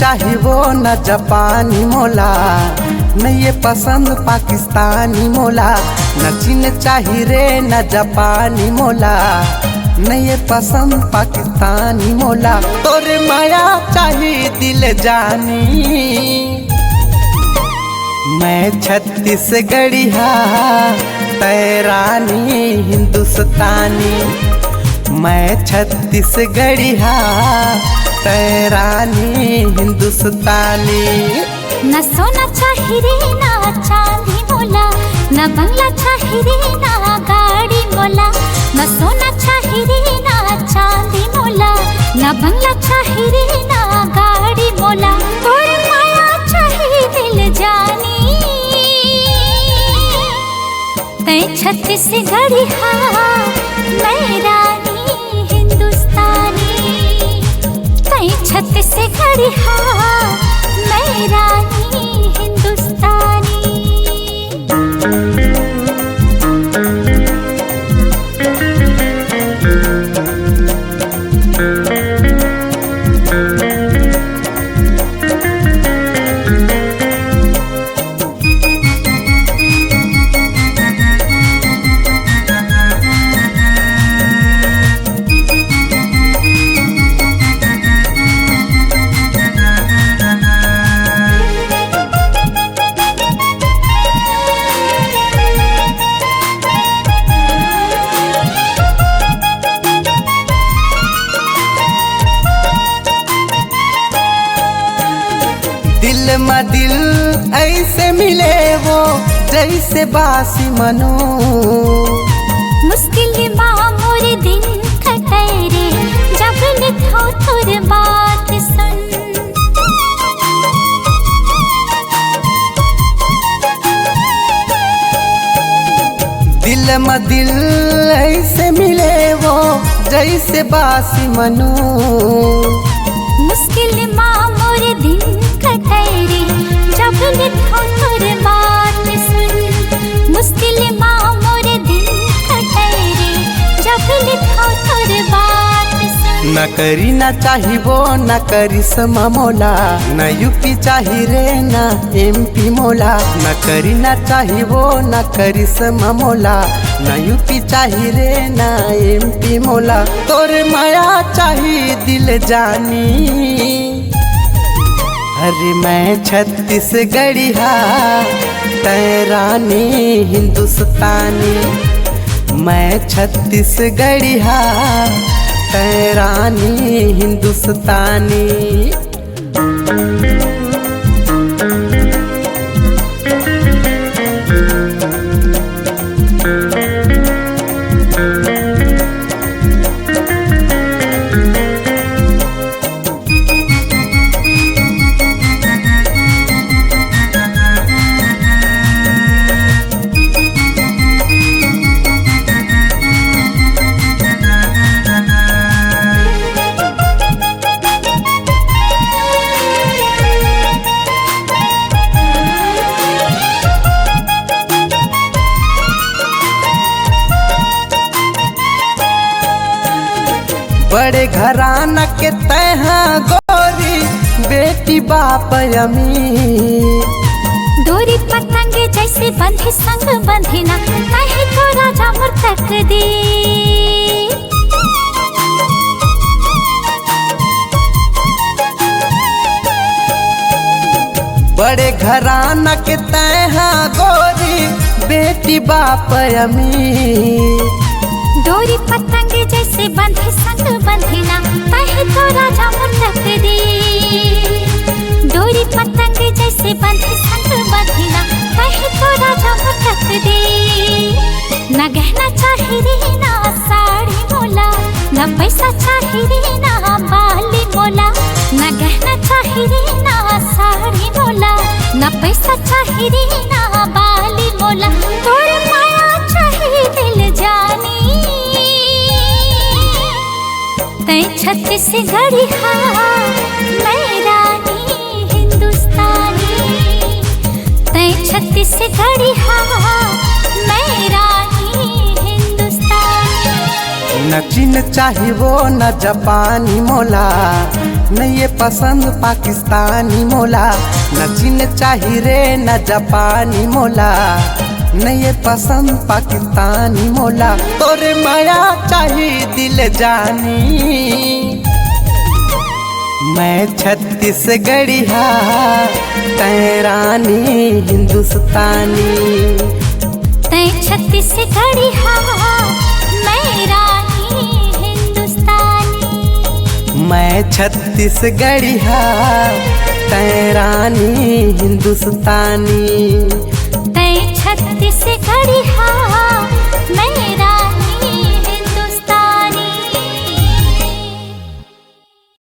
चाही वो न जापानी मोला, न ये पसंद पाकिस्तानी मोला। न चीन चाही रे न जापानी मोला, न ये पसंद पाकिस्तानी मोला। तोरे माया चाही दिल जानी, मैं छत्तीसगढ़िया तैरानी हिंदुस्तानी। मैं छत्तीसगढ़िया तैरानी हिंदुस्तानी। न सोना चाही रे ना चांदी मोला, न बंगला चाही रे ना गाड़ी मोला। न सोना चाही रे ना चांदी मोला, न बंगला चाही रे ना गाड़ी मोला। तोरे माया चाही दिल जानी, तै छत्तीसगढ़िया मैं रानी हिंदुस्तानी। तै छत्तीसगढ़िया मैं रानी हिंदुस्तानी। दिल में दिल ऐसे मिले वो जैसे बासी मनो। मुश्किल मामूर दिन कटे रे जब लिखो तुर बात सुन। दिल में दिल ऐसे मिले वो जैसे बासी मनो। मुश्किल मामूर दिन कटे रे जब लिखो तुर बात सुन। मुश्किल मामूर दिन कटे रे जब लिखो तुर बात सुन। न करी न चाही वो न करिश्मा मोला, न यूपी चाही रे न MP मोला। न करी न चाही वो न करिश्मा मोला, न यूपी चाही रे न MP मोला। तोरे माया चाही दिल जानी, अरे मैं छत्तीसगढ़िया तैरानी हिंदुस्तानी। मैं छत्तीसगढ़िया तैरानी हिंदुस्तानी। बड़े घराना के तैहा गोरी बेटी बाप अमीर। डोरी पतंगे जैसे बंधी संग बंधी ना, कहीं तो राजा मोर तक दे। बड़े घराना के तैहा गोरी बेटी बाप अमीर। डोरी पतंगे जैसे बंधी संग बंधी ना, कहीं तो राजा मोर तक दे। डोरी पतंगे जैसे बंधी संग बंधी ना, कहीं तो राजा मोर तक दे। न गहना चाही रे ना साड़ी मोला, न पैसा चाही रे ना बाली मोला। न गहना चाही रे ना साड़ी मोला, न पैसा चाही रे ना बाली मोला। तोरे माया चाही दिल जानी, तै छत्तीसगढ़िया मैं रानी हिंदुस्तानी। तै छत्तीसगढ़िया मैं रानी हिंदुस्तानी। न चीन चाही वो न जापानी मोला, नहीं ये पसंद पाकिस्तानी मोला, न चीन चाही रे न जापानी मोला, नहीं ये पसंद पाकिस्तानी मोला, तोरे माया चाही दिल जानी। मैं छत्तीसगढ़िया तैरानी हिंदुस्तानी, तै छत्तीसगढ़िया मैं रानी हिंदुस्तानी, मैं छत्तीसगढ़िया तैरानी हिंदुस्तानी।